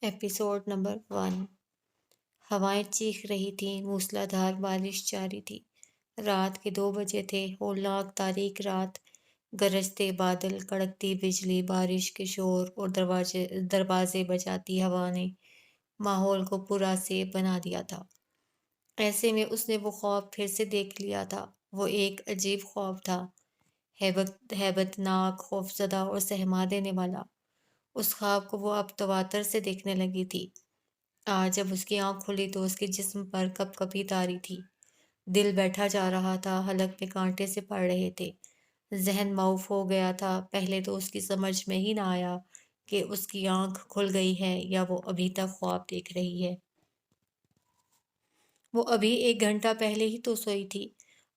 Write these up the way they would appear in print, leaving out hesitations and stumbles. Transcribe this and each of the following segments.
Episode number 1۔ ہوائیں چیخ رہی تھیں، موسلا دھار بارش جاری تھی۔ رات کے 2 بجے تھے، ہولناک تاریک رات، گرجتے بادل، کڑکتی بجلی، بارش کے شور اور دروازے بجاتی ہوا نے ماحول کو پراسیب بنا دیا تھا۔ ایسے میں اس نے وہ خواب پھر سے دیکھ لیا تھا۔ وہ ایک عجیب خواب تھا، ہیبت ناک، خوفزدہ اور سہما دینے والا۔ اس خواب کو وہ اب تواتر سے دیکھنے لگی تھی۔ آج جب اس کی آنکھ کھلی تو اس کے جسم پر کپ کپی طاری تھی۔ دل بیٹھا جا رہا تھا، حلق میں کانٹے سے پڑ رہے تھے۔ ذہن معاف ہو گیا تھا۔ پہلے تو اس کی سمجھ میں ہی نہ آیا کہ اس کی آنکھ کھل گئی ہے یا وہ ابھی تک خواب دیکھ رہی ہے۔ وہ ابھی 1 گھنٹہ پہلے ہی تو سوئی تھی۔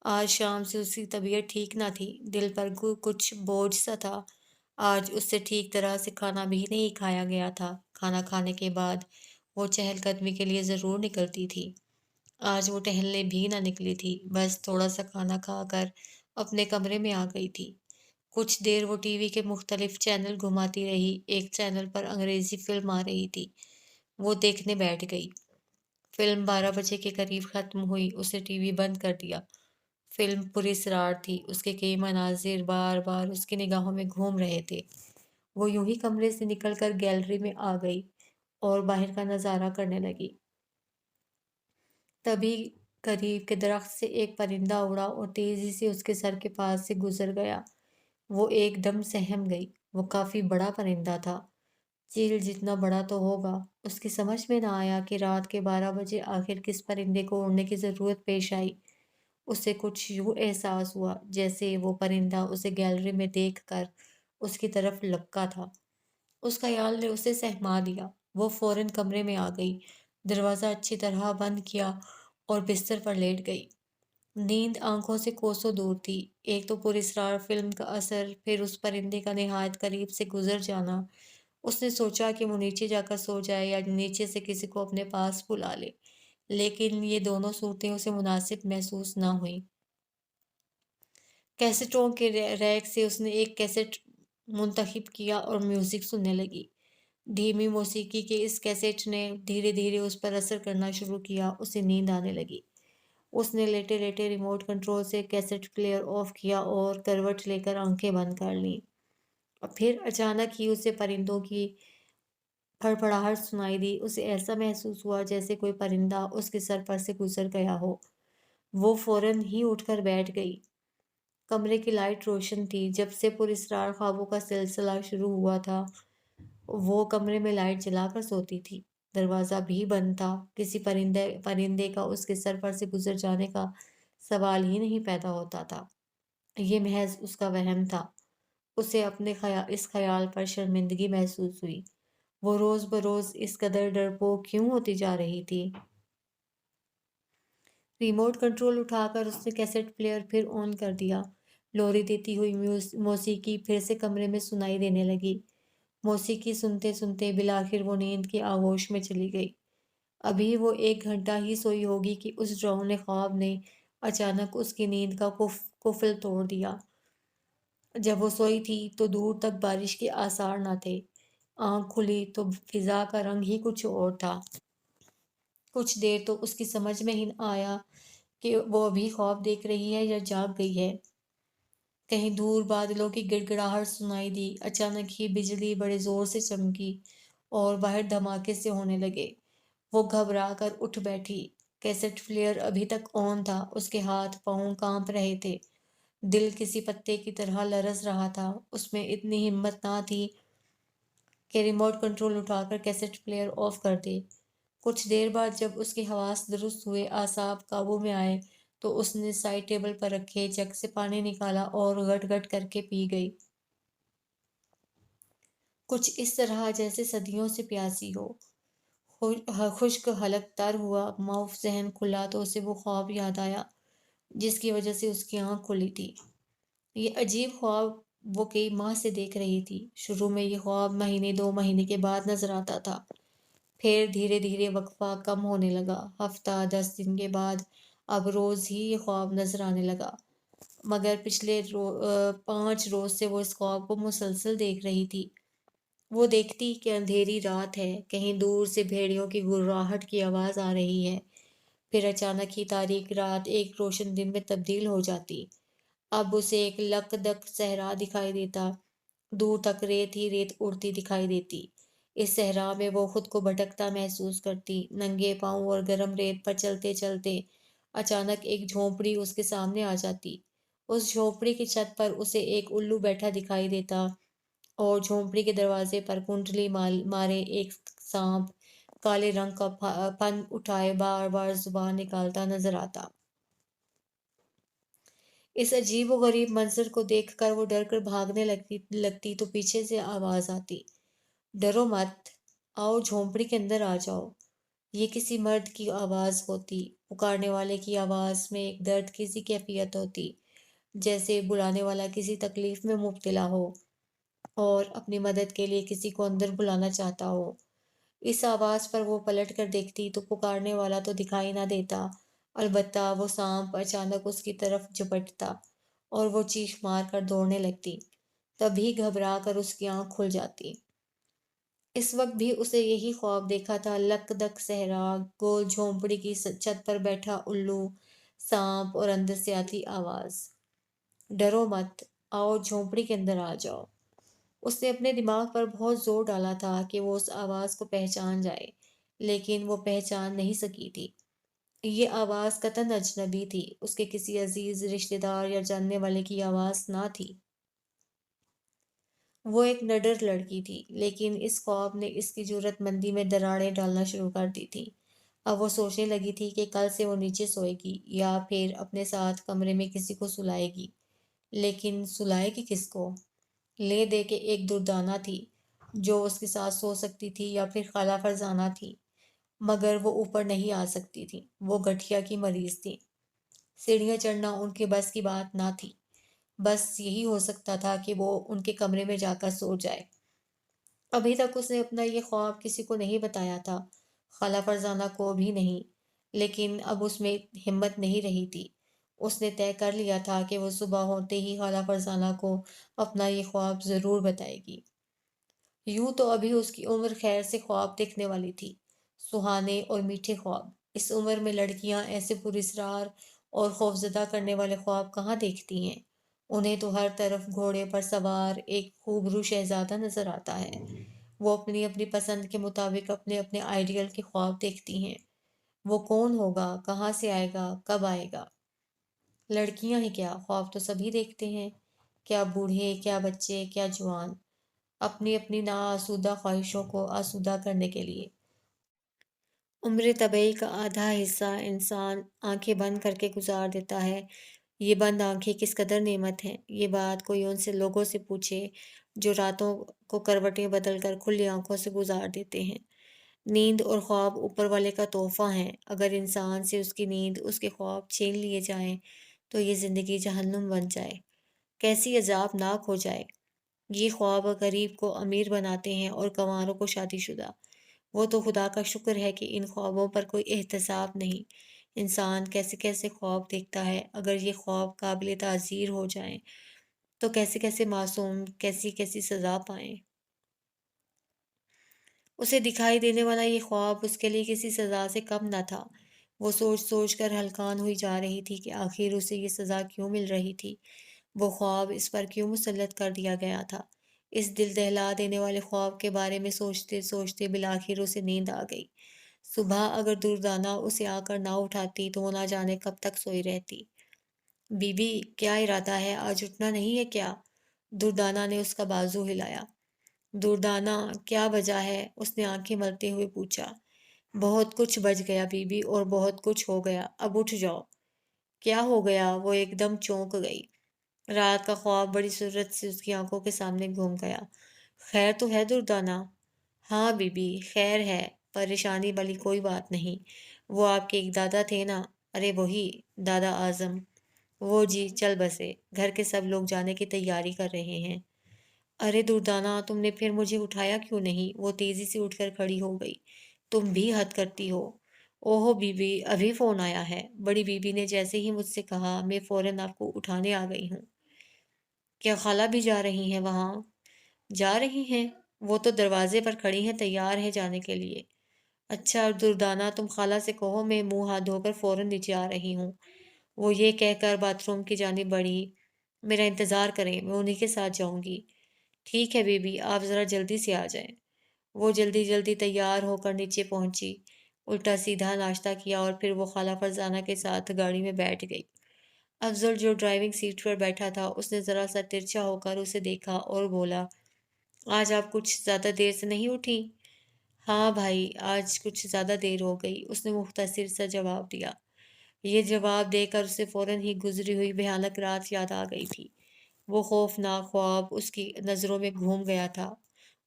آج شام سے اس کی طبیعت ٹھیک نہ تھی، دل پر کچھ بوجھ سا تھا۔ آج اس سے ٹھیک طرح سے کھانا بھی نہیں کھایا گیا تھا۔ کھانا کھانے کے بعد وہ چہل قدمی کے لیے ضرور نکلتی تھی۔ آج وہ ٹہلنے بھی نہ نکلی تھی، بس تھوڑا سا کھانا کھا کر اپنے کمرے میں آ گئی تھی۔ کچھ دیر وہ ٹی وی کے مختلف چینل گھماتی رہی۔ ایک چینل پر انگریزی فلم آ رہی تھی، وہ دیکھنے بیٹھ گئی۔ فلم 12 بجے کے قریب ختم ہوئی، اسے ٹی وی بند کر دیا۔ فلم پراسرار تھی، اس کے کئی مناظر بار بار اس کی نگاہوں میں گھوم رہے تھے۔ وہ یوں ہی کمرے سے نکل کر گیلری میں آ گئی اور باہر کا نظارہ کرنے لگی۔ تبھی قریب کے درخت سے ایک پرندہ اڑا اور تیزی سے اس کے سر کے پاس سے گزر گیا۔ وہ ایک دم سہم گئی۔ وہ کافی بڑا پرندہ تھا، چیل جتنا بڑا تو ہوگا۔ اس کی سمجھ میں نہ آیا کہ رات کے 12 بجے آخر کس پرندے کو اڑنے کی ضرورت پیش آئی۔ اسے کچھ یوں احساس ہوا جیسے وہ پرندہ اسے گیلری میں دیکھ کر اس کی طرف لپکا تھا۔ اس خیال نے اسے سہما دیا۔ وہ فوراً کمرے میں آ گئی، دروازہ اچھی طرح بند کیا اور بستر پر لیٹ گئی۔ نیند آنکھوں سے کوسوں دور تھی۔ ایک تو پراسرار فلم کا اثر، پھر اس پرندے کا نہایت قریب سے گزر جانا۔ اس نے سوچا کہ وہ نیچے جا کر سو جائے یا نیچے سے کسی کو اپنے پاس بلا لے، لیکن یہ دونوں صورتیں اسے مناسب محسوس نہ ہوئیں۔ کیسٹوں کے ریک سے اس نے ایک کیسٹ منتخب کیا اور میوزک سننے لگی۔ دھیمی موسیقی کے اس کیسٹ نے دھیرے دھیرے اس پر اثر کرنا شروع کیا۔ اسے نیند آنے لگی۔ اس نے لیٹے لیٹے ریموٹ کنٹرول سے کیسٹ پلیئر آف کیا اور کروٹ لے کر آنکھیں بند کر لیں۔ پھر اچانک ہی اسے پرندوں کی پھڑپڑاہٹ سنائی دی۔ اسے ایسا محسوس ہوا جیسے کوئی پرندہ اس کے سر پر سے گزر گیا ہو۔ وہ فوراً ہی اٹھ کر بیٹھ گئی۔ کمرے کی لائٹ روشن تھی۔ جب سے پراسرار خوابوں کا سلسلہ شروع ہوا تھا، وہ کمرے میں لائٹ جلا کر سوتی تھی۔ دروازہ بھی بند تھا۔ کسی پرندے کا اس کے سر پر سے گزر جانے کا سوال ہی نہیں پیدا ہوتا تھا۔ یہ محض اس کا وہم تھا۔ اسے اپنے اس خیال پر شرمندگی محسوس ہوئی۔ وہ روز بروز اس قدر ڈرپوک کیوں ہوتی جا رہی تھی؟ ریموٹ کنٹرول اٹھا کر اس نے کیسٹ پلیئر پھر آن کر دیا۔ لوری دیتی ہوئی موسیقی پھر سے کمرے میں سنائی دینے لگی۔ موسیقی سنتے سنتے بالآخر وہ نیند کی آغوش میں چلی گئی۔ ابھی وہ 1 گھنٹہ ہی سوئی ہوگی کہ اس ڈراؤنے خواب نے اچانک اس کی نیند کا قفل توڑ دیا۔ جب وہ سوئی تھی تو دور تک بارش کے آثار نہ تھے۔ آنکھ کھلی تو فضا کا رنگ ہی کچھ اور تھا۔ کچھ دیر تو اس کی سمجھ میں ہی نہ آیا کہ وہ ابھی خواب دیکھ رہی ہے یا جاگ گئی ہے۔ کہیں دور بادلوں کی گڑگڑاہٹ سنائی دی۔ اچانک ہی بجلی بڑے زور سے چمکی اور باہر دھماکے سے ہونے لگے۔ وہ گھبرا کر اٹھ بیٹھی۔ کیسٹ پلیئر ابھی تک آن تھا۔ اس کے ہاتھ پاؤں کانپ رہے تھے۔ دل کسی پتے کی طرح لرز رہا تھا۔ اس میں اتنی ہمت نہ تھی کہ ریموٹ کنٹرول اٹھا کر کیسٹ پلیئر آف کر دے۔ کچھ دیر بعد جب اس کے حواس درست ہوئے، اعصاب قابو میں آئے، تو اس نے سائڈ ٹیبل پر رکھے جگ سے پانی نکالا اور گٹ گٹ کر کے پی گئی۔ کچھ اس طرح جیسے صدیوں سے پیاسی ہو۔ خشک حلق تر ہوا، معاف ذہن کھلا تو اسے وہ خواب یاد آیا جس کی وجہ سے اس کی آنکھ کھلی تھی۔ یہ عجیب خواب وہ کئی ماہ سے دیکھ رہی تھی۔ شروع میں یہ خواب مہینے 2 مہینے کے بعد نظر آتا تھا، پھر دھیرے دھیرے وقفہ کم ہونے لگا۔ ہفتہ 10 دن کے بعد اب روز ہی یہ خواب نظر آنے لگا، مگر پچھلے 5 روز سے وہ اس خواب کو مسلسل دیکھ رہی تھی۔ وہ دیکھتی کہ اندھیری رات ہے، کہیں دور سے بھیڑیوں کی گرراہٹ کی آواز آ رہی ہے۔ پھر اچانک ہی تاریک رات ایک روشن دن میں تبدیل ہو جاتی۔ اب اسے ایک لکدک صحرا دکھائی دیتا، دور تک ریت ہی ریت اڑتی دکھائی دیتی۔ اس صحرا میں وہ خود کو بھٹکتا محسوس کرتی، ننگے پاؤں اور گرم ریت پر چلتے چلتے۔ اچانک ایک جھونپڑی اس کے سامنے آ جاتی۔ اس جھونپڑی کی چھت پر اسے ایک الو بیٹھا دکھائی دیتا اور جھونپڑی کے دروازے پر کنڈلی مارے ایک سانپ کالے رنگ کا پن اٹھائے بار بار زبان نکالتا نظر آتا۔ اس عجیب و غریب منظر کو دیکھ کر وہ ڈر کر بھاگنے لگتی تو پیچھے سے آواز آتی، ڈرو مت، آؤ جھونپڑی کے اندر آ جاؤ۔ یہ کسی مرد کی آواز ہوتی۔ پکارنے والے کی آواز میں ایک درد کی سی کیفیت ہوتی، جیسے بلانے والا کسی تکلیف میں مبتلا ہو اور اپنی مدد کے لیے کسی کو اندر بلانا چاہتا ہو۔ اس آواز پر وہ پلٹ کر دیکھتی تو پکارنے والا تو دکھائی نہ دیتا، البتہ وہ سانپ اچانک اس کی طرف جھپٹتا اور وہ چیخ مار کر دوڑنے لگتی۔ تبھی گھبرا کر اس کی آنکھ کھل جاتی۔ اس وقت بھی اسے یہی خواب دیکھا تھا، لکدک صحرا، گول جھونپڑی کی چھت پر بیٹھا الو، سانپ اور اندر سے آتی آواز، ڈرو مت، آؤ جھونپڑی کے اندر آ جاؤ۔ اس نے اپنے دماغ پر بہت زور ڈالا تھا کہ وہ اس آواز کو پہچان جائے، لیکن وہ پہچان نہیں سکی تھی۔ یہ آواز قطعاً اجنبی تھی، اس کے کسی عزیز رشتہ دار یا جاننے والے کی آواز نہ تھی۔ وہ ایک نڈر لڑکی تھی، لیکن اس خواب نے اس کی جرات مندی میں دراڑیں ڈالنا شروع کر دی تھی۔ اب وہ سوچنے لگی تھی کہ کل سے وہ نیچے سوئے گی یا پھر اپنے ساتھ کمرے میں کسی کو سلائے گی، لیکن سلائے گی کس کو؟ لے دے کے ایک دردانہ تھی جو اس کے ساتھ سو سکتی تھی، یا پھر خالہ فرزانہ تھی، مگر وہ اوپر نہیں آ سکتی تھی، وہ گٹھیا کی مریض تھی۔ سیڑھیاں چڑھنا ان کے بس کی بات نہ تھی، بس یہی ہو سکتا تھا کہ وہ ان کے کمرے میں جا کر سو جائے۔ ابھی تک اس نے اپنا یہ خواب کسی کو نہیں بتایا تھا، خالہ فرزانہ کو بھی نہیں، لیکن اب اس میں ہمت نہیں رہی تھی۔ اس نے طے کر لیا تھا کہ وہ صبح ہوتے ہی خالہ فرزانہ کو اپنا یہ خواب ضرور بتائے گی۔ یوں تو ابھی اس کی عمر خیر سے خواب دیکھنے والی تھی، سہانے اور میٹھے خواب۔ اس عمر میں لڑکیاں ایسے پراسرار اور خوفزدہ کرنے والے خواب کہاں دیکھتی ہیں؟ انہیں تو ہر طرف گھوڑے پر سوار ایک خوبرو شہزادہ نظر آتا ہے۔ وہ اپنی اپنی پسند کے مطابق اپنے اپنے آئیڈیل کے خواب دیکھتی ہیں۔ وہ کون ہوگا، کہاں سے آئے گا، کب آئے گا؟ لڑکیاں ہی کیا، خواب تو سبھی دیکھتے ہیں، کیا بوڑھے، کیا بچے، کیا جوان، اپنی اپنی ناآسودہ خواہشوں کو آسودہ کرنے کے لیے۔ عمر طبعی کا آدھا حصہ انسان آنکھیں بند کر کے گزار دیتا ہے۔ یہ بند آنکھیں کس قدر نعمت ہیں، یہ بات کوئی ان سے لوگوں سے پوچھے جو راتوں کو کروٹیں بدل کر کھلی آنکھوں سے گزار دیتے ہیں۔ نیند اور خواب اوپر والے کا تحفہ ہیں، اگر انسان سے اس کی نیند، اس کے خواب چھین لیے جائیں تو یہ زندگی جہنم بن جائے، کیسی عذاب ناک ہو جائے۔ یہ خواب غریب کو امیر بناتے ہیں اور کنواروں کو شادی شدہ۔ وہ تو خدا کا شکر ہے کہ ان خوابوں پر کوئی احتساب نہیں۔ انسان کیسے کیسے خواب دیکھتا ہے، اگر یہ خواب قابل تعزیر ہو جائیں تو کیسے کیسے معصوم کیسی کیسی سزا پائیں۔ اسے دکھائی دینے والا یہ خواب اس کے لیے کسی سزا سے کم نہ تھا۔ وہ سوچ سوچ کر ہلکان ہوئی جا رہی تھی کہ آخر اسے یہ سزا کیوں مل رہی تھی، وہ خواب اس پر کیوں مسلط کر دیا گیا تھا۔ اس دل دہلا دینے والے خواب کے بارے میں سوچتے سوچتے بالآخر اسے نیند آ گئی۔ صبح اگر دردانہ اسے آ کر نہ اٹھاتی تو وہ نہ جانے کب تک سوئی رہتی۔ بی بی، کیا ارادہ ہے، آج اٹھنا نہیں ہے کیا؟ دردانہ نے اس کا بازو ہلایا۔ دردانہ، کیا وجہ ہے؟ اس نے آنکھیں ملتے ہوئے پوچھا۔ بہت کچھ بچ گیا بی بی، اور بہت کچھ ہو گیا، اب اٹھ جاؤ۔ کیا ہو گیا؟ وہ ایک دم چونک گئی۔ رات کا خواب بڑی سرعت سے اس کی آنکھوں کے سامنے گھوم گیا۔ خیر تو ہے دردانہ؟ ہاں بی بی، خیر ہے، پریشانی والی کوئی بات نہیں۔ وہ آپ کے ایک دادا تھے نا؟ ارے وہی، دادا اعظم۔ وہ جی چل بسے، گھر کے سب لوگ جانے کی تیاری کر رہے ہیں۔ ارے دردانہ، تم نے پھر مجھے اٹھایا کیوں نہیں؟ وہ تیزی سے اٹھ کر کھڑی ہو گئی۔ تم بھی حد کرتی ہو۔ اوہو بی بی، ابھی فون آیا ہے، بڑی بی بی نے جیسے ہی مجھ سے کہا، میں فوراً آپ کو اٹھانے آ گئی ہوں۔ کیا خالہ بھی جا رہی ہیں وہاں؟ جا رہی ہیں؟ وہ تو دروازے پر کھڑی ہیں، تیار ہیں جانے کے لیے۔ اچھا دردانہ، تم خالہ سے کہو میں منہ ہاتھ دھو کر فوراً نیچے آ رہی ہوں۔ وہ یہ کہہ کر باتھ روم کی جانب بڑھی۔ میرا انتظار کریں، میں انہی کے ساتھ جاؤں گی۔ ٹھیک ہے بی بی، آپ ذرا جلدی سے آ جائیں۔ وہ جلدی جلدی تیار ہو کر نیچے پہنچی، الٹا سیدھا ناشتہ کیا اور پھر وہ خالہ فرزانہ کے ساتھ گاڑی میں بیٹھ گئی۔ افضل جو ڈرائیونگ سیٹ پر بیٹھا تھا اس نے ذرا سا ترچھا ہو کر اسے دیکھا اور بولا، آج آپ کچھ زیادہ دیر سے نہیں اٹھی؟ ہاں بھائی، آج کچھ زیادہ دیر ہو گئی، اس نے مختصر سا جواب دیا۔ یہ جواب دے کر اسے فوراً ہی گزری ہوئی بھیانک رات یاد آ گئی تھی۔ وہ خوفناک خواب اس کی نظروں میں گھوم گیا تھا۔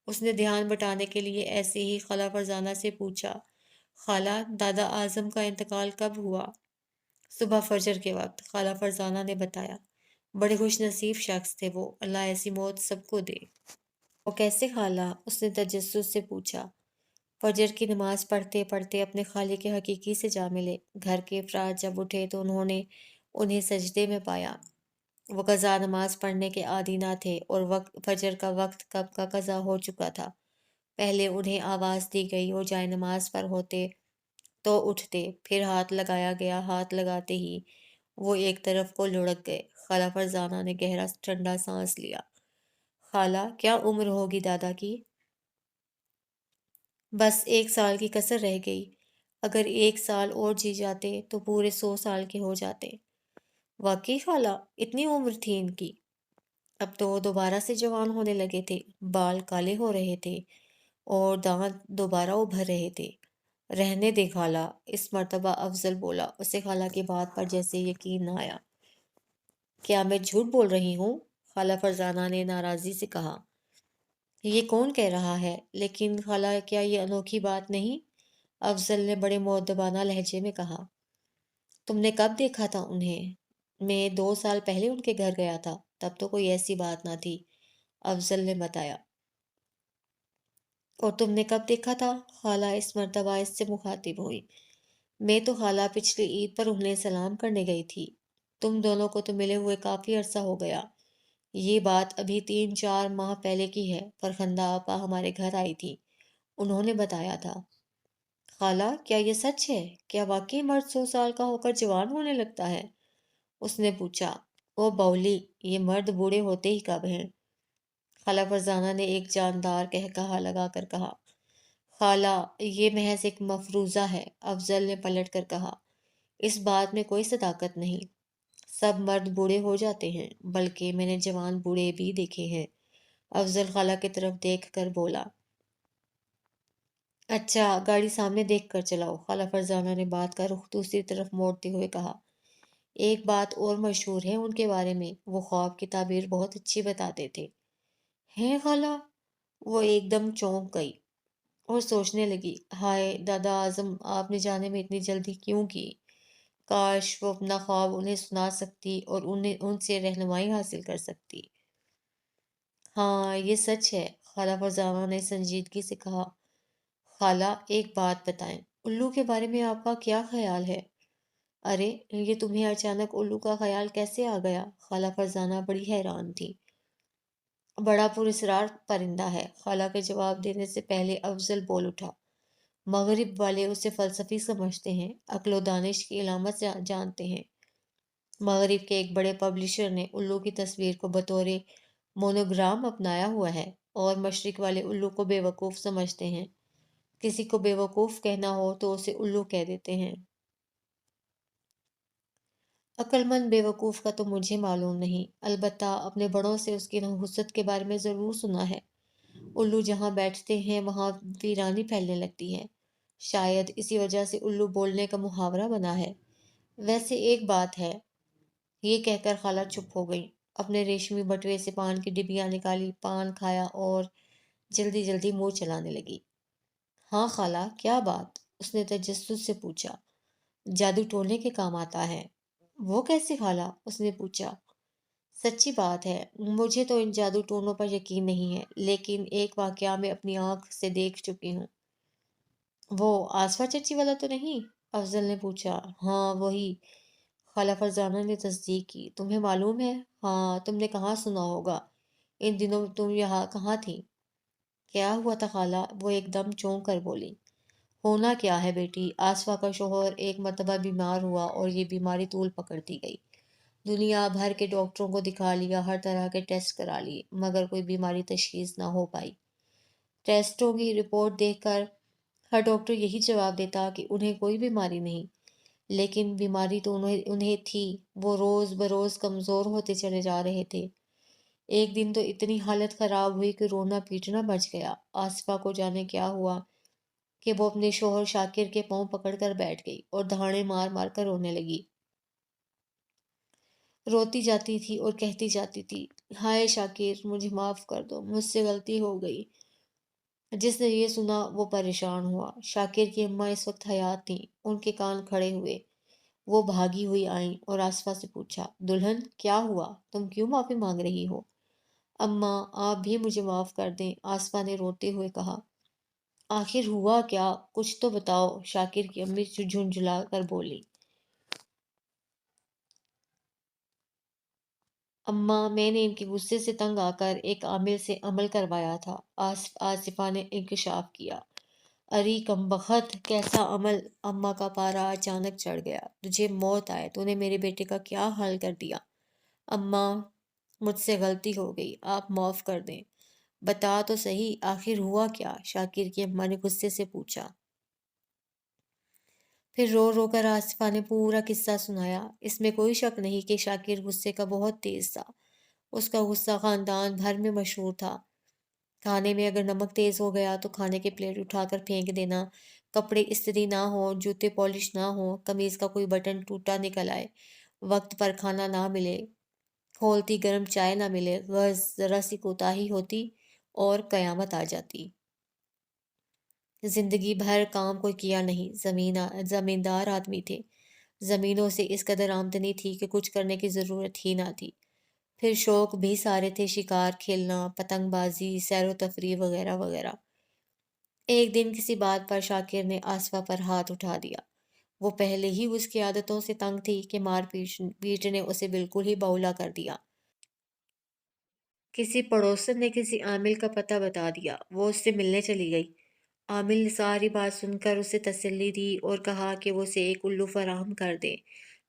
اس نے دھیان بٹانے کے لیے ایسے ہی خالہ فرزانہ سے پوچھا، خالہ، دادا اعظم کا انتقال کب ہوا؟ صبح فجر کے وقت، خالہ فرزانہ نے بتایا۔ بڑے خوش نصیب شخص تھے وہ، اللہ ایسی موت سب کو دے۔ وہ کیسے خالہ؟ اس نے تجسس سے پوچھا۔ فجر کی نماز پڑھتے پڑھتے اپنے خالق کے حقیقی سے جا ملے۔ گھر کے افراد جب اٹھے تو انہوں نے انہیں سجدے میں پایا۔ وہ قضا نماز پڑھنے کے عادی نہ تھے اور فجر کا وقت کب کا قضا ہو چکا تھا۔ پہلے انہیں آواز دی گئی، وہ جائے نماز پر ہوتے تو اٹھتے، پھر ہاتھ لگایا گیا، ہاتھ لگاتے ہی وہ ایک طرف کو لڑک گئے۔ خالہ فرزانہ نے گہرا ٹھنڈا سانس لیا۔ خالہ، کیا عمر ہوگی دادا کی؟ بس 1 سال کی کسر رہ گئی۔ اگر 1 سال اور جی جاتے تو پورے 100 سال کے ہو جاتے۔ واقعی خالہ، اتنی عمر تھی ان کی؟ اب تو وہ دوبارہ سے جوان ہونے لگے تھے، بال کالے ہو رہے تھے اور دانت دوبارہ ابھر رہے تھے۔ رہنے دے خالہ، اس مرتبہ افضل بولا، اسے خالہ کی بات پر جیسے یقین نہ آیا۔ کیا میں جھوٹ بول رہی ہوں؟ خالہ فرزانہ نے ناراضی سے کہا۔ یہ کون کہہ رہا ہے؟ لیکن خالہ، کیا یہ انوکھی بات نہیں؟ افضل نے بڑے مؤدبانہ لہجے میں کہا۔ تم نے کب دیکھا تھا انہیں؟ میں 2 سال پہلے ان کے گھر گیا تھا، تب تو کوئی ایسی بات نہ تھی، افضل نے بتایا۔ اور تم نے کب دیکھا تھا؟ خالہ اس مرتبہ اس سے مخاطب ہوئی۔ میں تو خالہ پچھلی عید پر انہیں سلام کرنے گئی تھی۔ تم دونوں کو تو ملے ہوئے کافی عرصہ ہو گیا۔ یہ بات ابھی 3 4 ماہ پہلے کی ہے، فرخندہ آپا ہمارے گھر آئی تھی، انہوں نے بتایا تھا۔ خالہ، کیا یہ سچ ہے؟ کیا واقعی مرد 100 سال کا ہو کر جوان ہونے لگتا ہے؟ اس نے پوچھا۔ او باولی، یہ مرد بوڑھے ہوتے ہی کب ہیں؟ خالہ فرزانہ نے ایک جاندار قہقہا لگا کر کہا۔ خالہ، یہ محض ایک مفروضہ ہے، افضل نے پلٹ کر کہا۔ اس بات میں کوئی صداقت نہیں۔ سب مرد بوڑھے ہو جاتے ہیں، بلکہ میں نے جوان بوڑھے بھی دیکھے ہیں، افضل خالہ کی طرف دیکھ کر بولا۔ اچھا، گاڑی سامنے دیکھ کر چلاؤ، خالہ فرزانہ نے بات کا رخ دوسری طرف موڑتے ہوئے کہا۔ ایک بات اور مشہور ہے ان کے بارے میں، وہ خواب کی تعبیر بہت اچھی بتاتے تھے۔ ہیں خالہ؟ وہ ایک دم چونک گئی اور سوچنے لگی، ہائے دادا اعظم، آپ نے جانے میں اتنی جلدی کیوں کی؟ کاش وہ اپنا خواب انہیں سنا سکتی اور ان سے رہنمائی حاصل کر سکتی۔ ہاں، یہ سچ ہے، خالہ فرزانہ نے سنجیدگی سے کہا۔ خالہ، ایک بات بتائیں، الو کے بارے میں آپ کا کیا خیال ہے؟ ارے، یہ تمہیں اچانک الو کا خیال کیسے آ گیا؟ خالہ فرزانہ بڑی حیران تھی۔ بڑا پراسرار پرندہ ہے، خالہ کے جواب دینے سے پہلے افضل بول اٹھا۔ مغرب والے اسے فلسفی سمجھتے ہیں، عقل و دانش کی علامت جانتے ہیں۔ مغرب کے ایک بڑے پبلشر نے الو کی تصویر کو بطور مونوگرام اپنایا ہوا ہے، اور مشرق والے الو کو بے وقوف سمجھتے ہیں۔ کسی کو بے وقوف کہنا ہو تو اسے الو کہہ دیتے ہیں۔ عقل مند بے وقوف کا تو مجھے معلوم نہیں، البتہ اپنے بڑوں سے اس کی نحوست کے بارے میں ضرور سنا ہے۔ الو جہاں بیٹھتے ہیں وہاں ویرانی پھیلنے لگتی ہے، شاید اسی وجہ سے الو بولنے کا محاورہ بنا ہے۔ ویسے ایک بات ہے، یہ کہہ کر خالہ چپ ہو گئی، اپنے ریشمی بٹوے سے پان کی ڈبیاں نکالی، پان کھایا اور جلدی جلدی منہ چلانے لگی۔ ہاں خالہ، کیا بات؟ اس نے تجسس سے پوچھا۔ جادو ٹونے کے کام آتا ہے۔ وہ کیسے خالہ؟ اس نے پوچھا۔ سچی بات ہے، مجھے تو ان جادو ٹونوں پر یقین نہیں ہے، لیکن ایک واقعہ میں اپنی آنکھ سے دیکھ چکی ہوں۔ وہ آسفا چچی والا تو نہیں؟ افضل نے پوچھا۔ ہاں وہی، خالہ فرزانہ نے تصدیق کی۔ تمہیں معلوم ہے؟ ہاں، تم نے کہاں سنا ہوگا، ان دنوں تم یہاں کہاں تھی؟ کیا ہوا تھا خالہ؟ وہ ایک دم چونک کر بولی۔ ہونا کیا ہے بیٹی، آصفہ کا شوہر ایک مرتبہ بیمار ہوا اور یہ بیماری طول پکڑتی گئی۔ دنیا بھر کے ڈاکٹروں کو دکھا لیا، ہر طرح کے ٹیسٹ کرا لیے، مگر کوئی بیماری تشخیص نہ ہو پائی۔ ٹیسٹوں کی رپورٹ دیکھ کر ہر ڈاکٹر یہی جواب دیتا کہ انہیں کوئی بیماری نہیں، لیکن بیماری تو انہیں تھی۔ وہ روز بروز کمزور ہوتے چلے جا رہے تھے۔ ایک دن تو اتنی حالت خراب ہوئی کہ رونا پیٹنا بچ گیا۔ آصفہ کو جانے کیا ہوا کہ وہ اپنے شوہر شاکر کے پاؤں پکڑ کر بیٹھ گئی اور دہاڑے مار مار کر رونے لگی۔ روتی جاتی تھی اور کہتی جاتی تھی، ہائے شاکر، مجھے معاف کر دو، مجھ سے غلطی ہو گئی۔ جس نے یہ سنا وہ پریشان ہوا۔ شاکر کی اماں اس وقت حیات تھیں، ان کے کان کھڑے ہوئے۔ وہ بھاگی ہوئی آئیں اور آصفہ سے پوچھا، دلہن کیا ہوا؟ تم کیوں معافی مانگ رہی ہو؟ اماں آپ بھی مجھے معاف کر دیں، آصفہ نے روتے ہوئے کہا۔ آخر ہوا کیا؟ کچھ تو بتاؤ، شاکر کی امی جھنجھلا کر بولی۔ اماں میں نے ان کے غصے سے تنگ آ کر ایک عامل سے عمل کروایا تھا، آصفہ نے انکشاف کیا۔ اری کم بخت، کیسا عمل؟ اماں کا پارا اچانک چڑھ گیا۔ تجھے موت آئے، تو نے میرے بیٹے کا کیا حال کر دیا؟ اماں مجھ سے غلطی ہو گئی، آپ معاف کر دیں۔ بتا تو صحیح، آخر ہوا کیا؟ شاکر کی اماں نے غصے سے پوچھا۔ پھر رو رو کر آصفہ نے پورا قصہ سنایا۔ اس میں کوئی شک نہیں کہ شاکر غصے کا بہت تیز تھا۔ اس کا غصہ خاندان بھر میں مشہور تھا۔ کھانے میں اگر نمک تیز ہو گیا تو کھانے کے پلیٹ اٹھا کر پھینک دینا، کپڑے استری نہ ہو، جوتے پالش نہ ہو، قمیض کا کوئی بٹن ٹوٹا نکل آئے، وقت پر کھانا نہ ملے، کھولتی گرم چائے نہ ملے، غرض ذرا سی کوتاہی ہوتی اور قیامت آ جاتی۔ زندگی بھر کام کوئی کیا نہیں، زمیندار آدمی تھے، زمینوں سے اس قدر آمدنی تھی کہ کچھ کرنے کی ضرورت ہی نہ تھی۔ پھر شوق بھی سارے تھے، شکار کھیلنا، پتنگ بازی، سیر و تفریح وغیرہ وغیرہ۔ ایک دن کسی بات پر شاکر نے آصفہ پر ہاتھ اٹھا دیا۔ وہ پہلے ہی اس کی عادتوں سے تنگ تھی کہ مار پیٹ نے اسے بالکل ہی بولا کر دیا۔ کسی پڑوسن نے کسی عامل کا پتہ بتا دیا، وہ اس سے ملنے چلی گئی۔ عامل نے ساری بات سن کر اسے تسلی دی اور کہا کہ وہ اسے ایک الو فراہم کر دے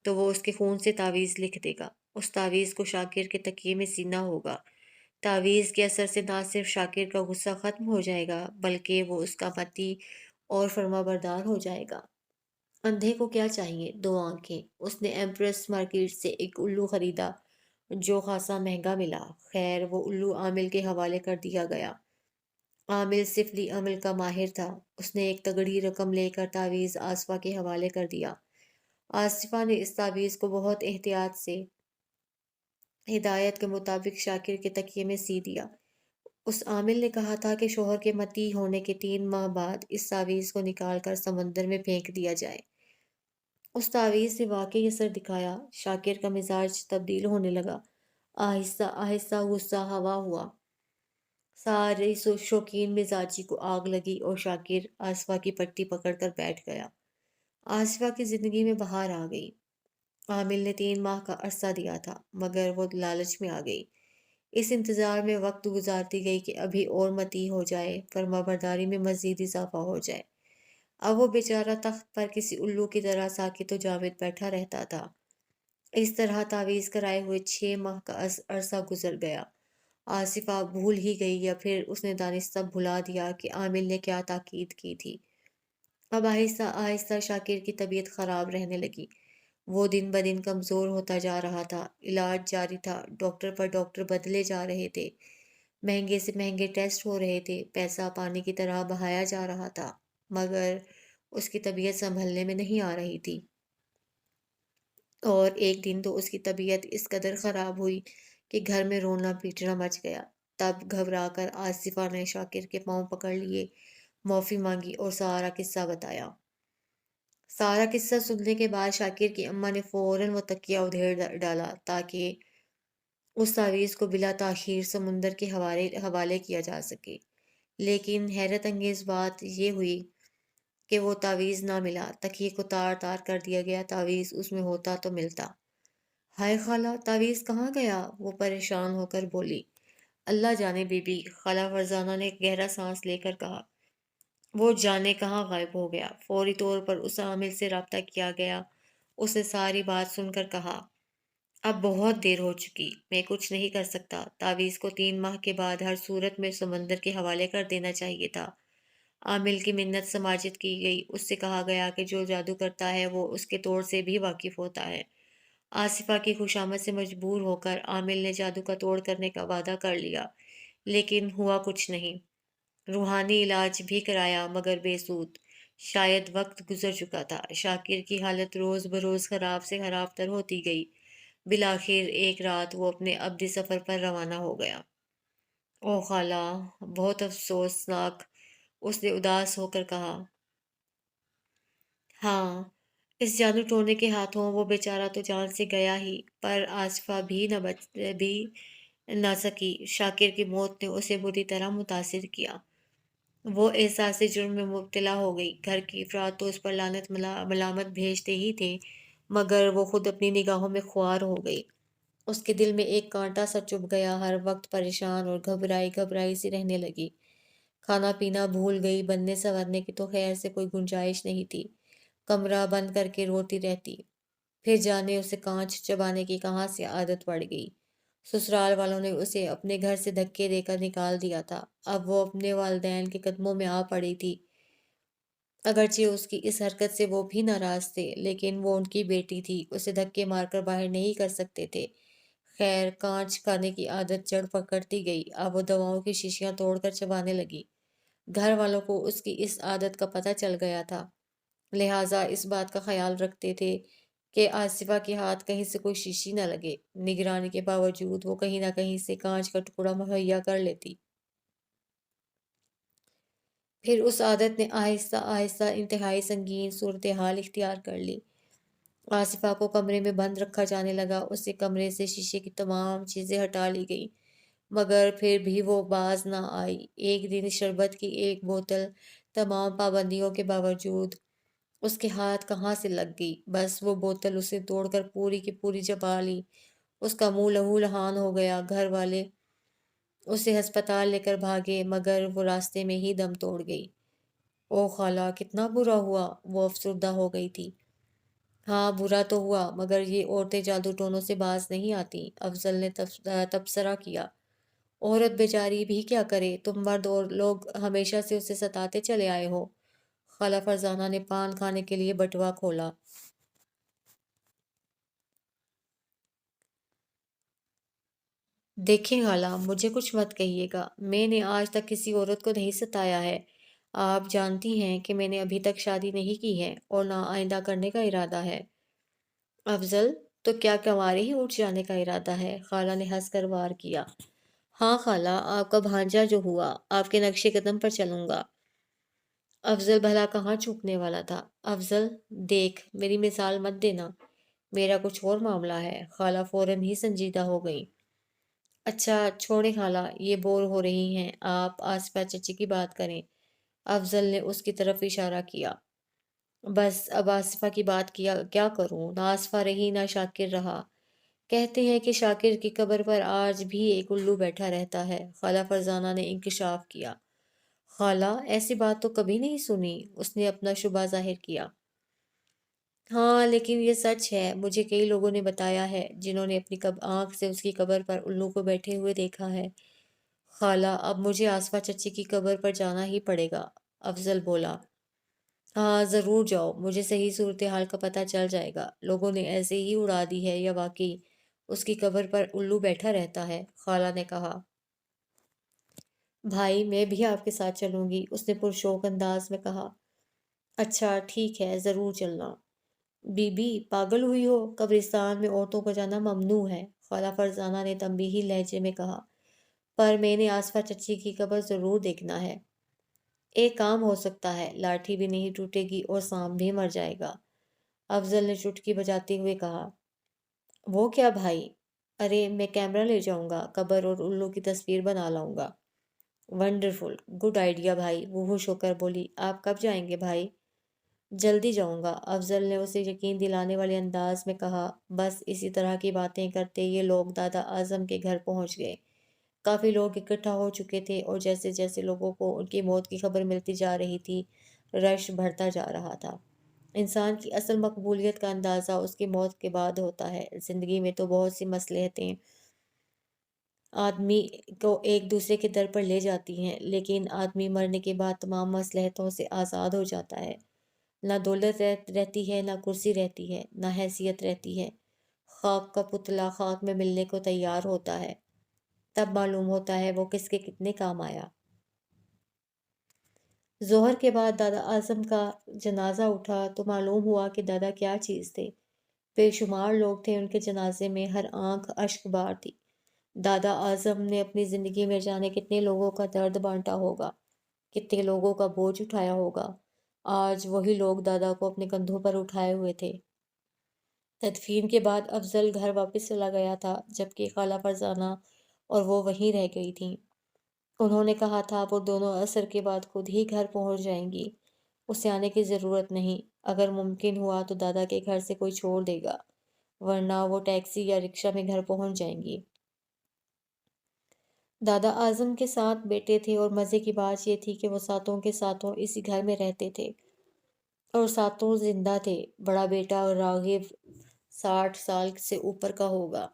تو وہ اس کے خون سے تعویذ لکھ دے گا۔ اس تعویذ کو شاکر کے تکیے میں سینا ہوگا۔ تعویذ کے اثر سے نہ صرف شاکر کا غصہ ختم ہو جائے گا بلکہ وہ اس کا متی اور فرما بردار ہو جائے گا۔ اندھے کو کیا چاہیے؟ دو آنکھیں۔ اس نے ایمپریس مارکیٹ سے ایک الو خریدا جو خاصا مہنگا ملا۔ خیر وہ الو عامل کے حوالے کر دیا گیا۔ عامل سفلی عمل کا ماہر تھا۔ اس نے ایک تگڑی رقم لے کر تعویذ آصفہ کے حوالے کر دیا۔ آصفہ نے اس تعویذ کو بہت احتیاط سے ہدایت کے مطابق شاکر کے تکیے میں سی دیا۔ اس عامل نے کہا تھا کہ شوہر کے مطیع ہونے کے 3 ماہ بعد اس تعویذ کو نکال کر سمندر میں پھینک دیا جائے۔ اس تعویذ نے واقعی اثر دکھایا۔ شاکر کا مزاج تبدیل ہونے لگا۔ آہستہ آہستہ غصہ ہوا ہوا۔ سارے شوقین مزاجی کو آگ لگی اور شاکر آصفہ کی پٹی پکڑ کر بیٹھ گیا۔ آصفہ کی زندگی میں بہار آ گئی۔ عامل نے 3 ماہ کا عرصہ دیا تھا مگر وہ لالچ میں آ گئی۔ اس انتظار میں وقت گزارتی گئی کہ ابھی اور مطیع ہو جائے، فرما برداری میں مزید اضافہ ہو جائے۔ اب وہ بیچارہ تخت پر کسی الو کی طرح ساکت و جامد بیٹھا رہتا تھا۔ اس طرح تعویذ کرائے ہوئے 6 ماہ کا عرصہ گزر گیا۔ آصفہ بھول ہی گئی یا پھر اس نے دانستہ بھلا دیا کہ عامل نے کیا تاکید کی تھی۔ اب آہستہ آہستہ شاکر کی طبیعت خراب رہنے لگی۔ وہ دن بدن کمزور ہوتا جا رہا تھا۔ علاج جاری تھا، ڈاکٹر پر ڈاکٹر بدلے جا رہے تھے، مہنگے سے مہنگے ٹیسٹ ہو رہے تھے، پیسہ پانی کی طرح بہایا جا رہا تھا، مگر اس کی طبیعت سنبھلنے میں نہیں آ رہی تھی۔ اور ایک دن تو اس کی طبیعت اس قدر خراب ہوئی کہ گھر میں رونا پیٹنا مچ گیا۔ تب گھبرا کر آصفہ نے شاکر کے پاؤں پکڑ لیے، معافی مانگی اور سارا قصہ بتایا۔ سارا قصہ سننے کے بعد شاکر کی اماں نے فوراً وہ تکیہ ادھیڑ ڈالا تاکہ اس تعویذ کو بلا تاخیر سمندر کے حوالے کیا جا سکے۔ لیکن حیرت انگیز بات یہ ہوئی کہ وہ تعویذ نہ ملا۔ تکیے کو تار تار کر دیا گیا، تعویذ اس میں ہوتا تو ملتا۔ ہائے خالہ، تعویذ کہاں گیا؟ وہ پریشان ہو کر بولی۔ اللہ جانے بی بی، خالہ فرزانہ نے گہرا سانس لے کر کہا۔ وہ جانے کہاں غائب ہو گیا۔ فوری طور پر اس عامل سے رابطہ کیا گیا۔ اس نے ساری بات سن کر کہا، اب بہت دیر ہو چکی، میں کچھ نہیں کر سکتا۔ تعویذ کو 3 ماہ کے بعد ہر صورت میں سمندر کے حوالے کر دینا چاہیے تھا۔ عامل کی منت سماجت کی گئی۔ اس سے کہا گیا کہ جو جادو کرتا ہے وہ اس کے توڑ سے بھی واقف ہوتا ہے۔ آصفہ کی خوشامد سے مجبور ہو کر عامل نے جادو کا توڑ کرنے کا وعدہ کر لیا، لیکن ہوا کچھ نہیں۔ روحانی علاج بھی کرایا مگر بے سود۔ شاید وقت گزر چکا تھا۔ شاکر کی حالت روز بروز خراب سے خراب تر ہوتی گئی۔ بالآخر ایک رات وہ اپنے ابدی سفر پر روانہ ہو گیا۔ او خالہ، بہت افسوسناک، اس نے اداس ہو کر کہا۔ ہاں، اس جادو ٹونے کے ہاتھوں وہ بیچارہ تو جان سے گیا ہی، پر آصفہ بھی نہ سکی۔ شاکر کی موت نے اسے بری طرح متاثر کیا۔ وہ احساس جرم میں مبتلا ہو گئی۔ گھر کی افراد تو اس پر لعنت ملامت بھیجتے ہی تھے، مگر وہ خود اپنی نگاہوں میں خوار ہو گئی۔ اس کے دل میں ایک کانٹا سا چبھ گیا، ہر وقت پریشان اور گھبرائی گھبرائی سی رہنے لگی۔ کھانا پینا بھول گئی، بننے سنورنے کی تو خیر سے کوئی گنجائش نہیں تھی۔ کمرہ بند کر کے روتی رہتی۔ پھر جانے اسے کانچ چبانے کی کہاں سے عادت پڑ گئی۔ سسرال والوں نے اسے اپنے گھر سے دھکے دے کر نکال دیا تھا۔ اب وہ اپنے والدین کے قدموں میں آ پڑی تھی۔ اگرچہ اس کی اس حرکت سے وہ بھی ناراض تھے، لیکن وہ ان کی بیٹی تھی، اسے دھکے مار کر باہر نہیں کر سکتے تھے۔ خیر، کانچ کھانے کی عادت جڑ پکڑتی گئی۔ اب وہ دواؤں کی شیشیاں توڑ کر چبانے لگی۔ گھر والوں کو اس کی اس عادت کا پتہ چل گیا تھا، لہٰذا اس بات کا خیال رکھتے تھے کہ آصفہ کے ہاتھ کہیں سے کوئی شیشی نہ لگے۔ نگرانی کے باوجود وہ کہیں نہ کہیں سے کانچ کا ٹکڑا مہیا کر لیتی۔ پھر اس عادت نے آہستہ آہستہ انتہائی سنگین صورتحال اختیار کر لی۔ آصفہ کو کمرے میں بند رکھا جانے لگا۔ اس سے کمرے سے شیشے کی تمام چیزیں ہٹا لی گئیں، مگر پھر بھی وہ باز نہ آئی۔ ایک دن شربت کی ایک بوتل تمام پابندیوں کے باوجود اس کے ہاتھ کہاں سے لگ گئی۔ بس وہ بوتل اسے توڑ کر پوری کی پوری چبا لی۔ اس کا منہ لہو لہان ہو گیا۔ گھر والے اسے ہسپتال لے کر بھاگے، مگر وہ راستے میں ہی دم توڑ گئی۔ او خالہ، کتنا برا ہوا، وہ افسردہ ہو گئی تھی۔ ہاں، برا تو ہوا، مگر یہ عورتیں جادو ٹونوں سے باز نہیں آتی، افضل نے تبصرہ کیا۔ عورت بیچاری بھی کیا کرے، تم مرد اور لوگ ہمیشہ سے اسے ستاتے چلے آئے ہو۔ خالہ فرزانہ نے پان کھانے کے لیے بٹوا کھولا۔ دیکھیں خالہ، مجھے کچھ مت کہیے گا، میں نے آج تک کسی عورت کو نہیں ستایا ہے۔ آپ جانتی ہیں کہ میں نے ابھی تک شادی نہیں کی ہے اور نہ آئندہ کرنے کا ارادہ ہے۔ افضل، تو کیا کنوارے ہی اٹھ جانے کا ارادہ ہے؟ خالہ نے ہنس کر وار کیا۔ ہاں خالہ، آپ کا بھانجا جو ہوا، آپ کے نقش قدم پر چلوں گا۔ افضل بھلا کہاں چوکنے والا تھا۔ افضل، دیکھ، میری مثال مت دینا، میرا کچھ اور معاملہ ہے۔ خالہ فوراً ہی سنجیدہ ہو گئی۔ اچھا چھوڑیں خالہ، یہ بور ہو رہی ہیں، آپ آصفہ چچی کی بات کریں۔ افضل نے اس کی طرف اشارہ کیا۔ بس اب آصفہ کی بات کیا کروں، نہ آصفہ رہی نہ شاکر رہا۔ کہتے ہیں کہ شاکر کی قبر پر آج بھی ایک الو بیٹھا رہتا ہے، خالہ فرزانہ نے انکشاف کیا۔ خالہ، ایسی بات تو کبھی نہیں سنی، اس نے اپنا شبہ ظاہر کیا۔ ہاں، لیکن یہ سچ ہے، مجھے کئی لوگوں نے بتایا ہے، جنہوں نے اپنی آنکھ سے اس کی قبر پر الو کو بیٹھے ہوئے دیکھا ہے۔ خالہ، اب مجھے آصفہ چچی کی قبر پر جانا ہی پڑے گا، افضل بولا۔ ہاں ضرور جاؤ، مجھے صحیح صورتحال کا پتہ چل جائے گا، لوگوں نے ایسے ہی اڑا دی ہے یا واقعی اس کی قبر پر الو بیٹھا رہتا ہے، خالہ نے کہا۔ بھائی، میں بھی آپ کے ساتھ چلوں گی، اس نے پرشوق انداز میں کہا۔ اچھا ٹھیک ہے، ضرور چلنا۔ بی بی پاگل ہوئی ہو، قبرستان میں عورتوں کو جانا ممنوع ہے، خالہ فرزانہ نے تنبیہی لہجے میں کہا۔ پر میں نے آصفہ چچی کی قبر ضرور دیکھنا ہے۔ ایک کام ہو سکتا ہے، لاٹھی بھی نہیں ٹوٹے گی اور سانپ بھی مر جائے گا، افضل نے چٹکی بجاتے ہوئے کہا۔ وہ کیا بھائی؟ ارے میں کیمرہ لے جاؤں گا، قبر اور الو کی تصویر بنا لاؤں گا۔ ونڈرفل، گڈ آئیڈیا بھائی، وہ خوش ہو کر بولی۔ آپ کب جائیں گے بھائی؟ جلدی جاؤں گا، افضل نے اسے یقین دلانے والے انداز میں کہا۔ بس اسی طرح کی باتیں کرتے یہ لوگ دادا اعظم کے گھر پہنچ گئے۔ کافی لوگ اکٹھا ہو چکے تھے اور جیسے جیسے لوگوں کو ان کی موت کی خبر ملتی جا رہی تھی، رش بڑھتا جا رہا تھا۔ انسان کی اصل مقبولیت کا اندازہ اس کی موت کے بعد ہوتا ہے۔ زندگی میں تو بہت سی مصلحتیں آدمی کو ایک دوسرے کے در پر لے جاتی ہیں، لیکن آدمی مرنے کے بعد تمام مصلحتوں سے آزاد ہو جاتا ہے۔ نہ دولت رہتی ہے، نہ کرسی رہتی ہے، نہ حیثیت رہتی ہے۔ خاک کا پتلا خاک میں ملنے کو تیار ہوتا ہے، تب معلوم ہوتا ہے وہ کس کے کتنے کام آیا۔ ظہر کے بعد دادا اعظم کا جنازہ اٹھا تو معلوم ہوا کہ دادا کیا چیز تھے۔ بے شمار لوگ تھے ان کے جنازے میں، ہر آنکھ اشک بار تھی۔ دادا اعظم نے اپنی زندگی میں جانے کتنے لوگوں کا درد بانٹا ہوگا، کتنے لوگوں کا بوجھ اٹھایا ہوگا۔ آج وہی لوگ دادا کو اپنے کندھوں پر اٹھائے ہوئے تھے۔ تدفین کے بعد افضل گھر واپس چلا گیا تھا، جبکہ خالہ فرزانہ اور وہ وہیں رہ گئی تھیں۔ انہوں نے کہا تھا وہ دونوں عصر کے بعد خود ہی گھر پہنچ جائیں گی، اسے آنے کی ضرورت نہیں۔ اگر ممکن ہوا تو دادا کے گھر سے کوئی چھوڑ دے گا، ورنہ وہ ٹیکسی یا رکشہ میں گھر پہنچ جائیں گی۔ دادا اعظم کے 7 بیٹے تھے اور مزے کی بات یہ تھی کہ وہ ساتوں کے ساتوں اسی گھر میں رہتے تھے اور ساتوں زندہ تھے۔ بڑا بیٹا راغب 60 سال سے اوپر کا ہوگا،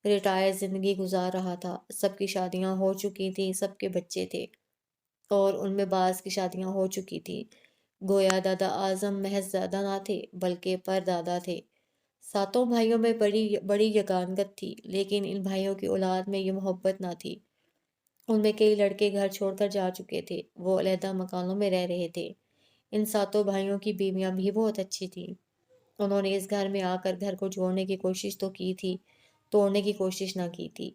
ریٹائر زندگی گزار رہا تھا۔ سب کی شادیاں ہو چکی تھیں، سب کے بچے تھے اور ان میں بعض کی شادیاں ہو چکی تھیں۔ گویا دادا اعظم محض دادا نہ تھے بلکہ پردادا تھے۔ ساتوں بھائیوں میں بڑی بڑی یگانگت تھی، لیکن ان بھائیوں کی اولاد میں یہ محبت نہ تھی۔ ان میں کئی لڑکے گھر چھوڑ کر جا چکے تھے، وہ علیحدہ مکانوں میں رہ رہے تھے۔ ان ساتوں بھائیوں کی بیویاں بھی بہت اچھی تھیں۔ انہوں نے اس گھر میں آ کر گھر کو جوڑنے کی کوشش تو کی تھی، توڑنے کی کوشش نہ کی تھی۔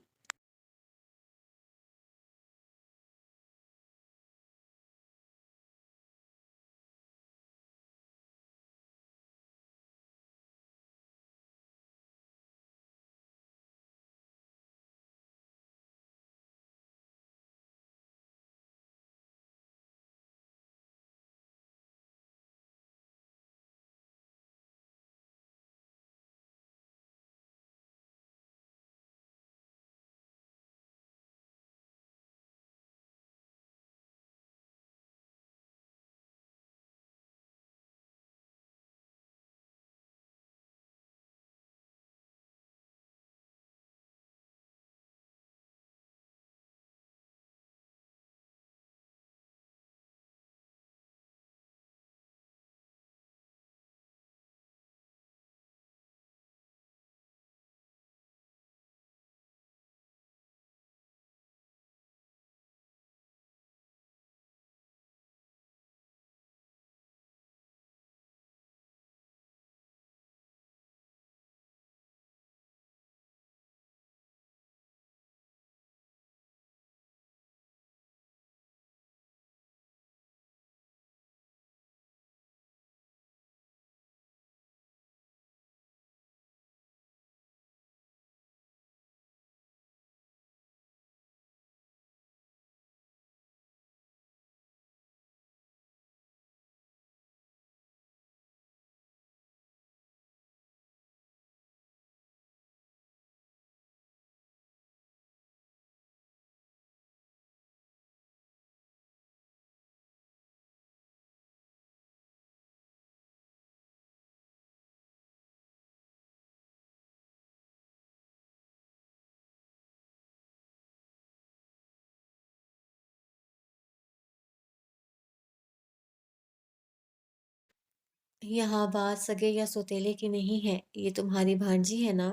یہاں بات سگے یا سوتیلے کی نہیں ہے، یہ تمہاری بھانجی ہے نا،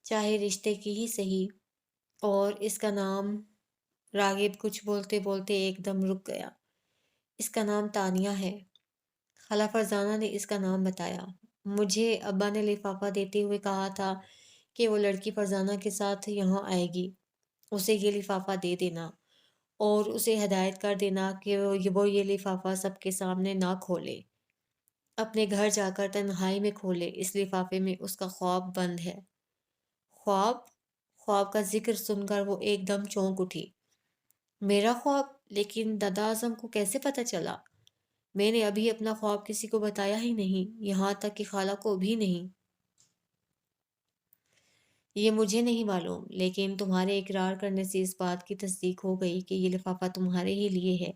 چاہے رشتے کی ہی صحیح۔ اور اس کا نام؟ راغب کچھ بولتے بولتے ایک دم رک گیا۔ اس کا نام تانیہ ہے۔ خالہ فرزانہ نے اس کا نام بتایا۔ مجھے ابا نے لفافہ دیتے ہوئے کہا تھا کہ وہ لڑکی فرزانہ کے ساتھ یہاں آئے گی، اسے یہ لفافہ دے دینا اور اسے ہدایت کر دینا کہ وہ یہ لفافہ سب کے سامنے نہ کھولے، اپنے گھر جا کر تنہائی میں کھولے۔ اس لفافے میں اس کا خواب بند ہے۔ خواب؟ خواب کا ذکر سن کر وہ ایک دم چونک اٹھی۔ میرا خواب؟ لیکن دادا اعظم کو کیسے پتہ چلا؟ میں نے ابھی اپنا خواب کسی کو بتایا ہی نہیں، یہاں تک کہ خالہ کو بھی نہیں۔ یہ مجھے نہیں معلوم، لیکن تمہارے اقرار کرنے سے اس بات کی تصدیق ہو گئی کہ یہ لفافہ تمہارے ہی لیے ہے۔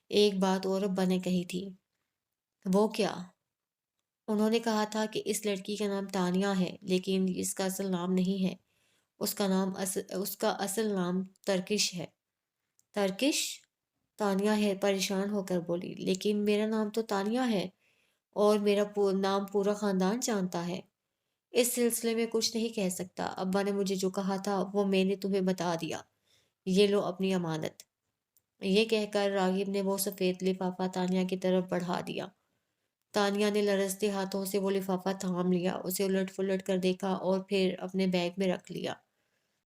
ایک بات اور ابا نے کہی تھی۔ وہ کیا؟ انہوں نے کہا تھا کہ اس لڑکی کا نام تانیہ ہے، لیکن اس کا اصل نام نہیں ہے۔ اس کا اصل نام ترکش ہے۔ ترکش؟ تانیہ ہے پریشان ہو کر بولی، لیکن میرا نام تو تانیہ ہے اور میرا نام پورا خاندان جانتا ہے۔ اس سلسلے میں کچھ نہیں کہہ سکتا۔ ابا نے مجھے جو کہا تھا وہ میں نے تمہیں بتا دیا۔ یہ لو اپنی امانت۔ یہ کہہ کر راغب نے وہ سفید لفافہ تانیہ کی طرف بڑھا دیا۔ تانیہ نے لرزتے ہاتھوں سے وہ لفافہ تھام لیا، اسے الٹ پلٹ کر دیکھا اور پھر اپنے بیگ میں رکھ لیا۔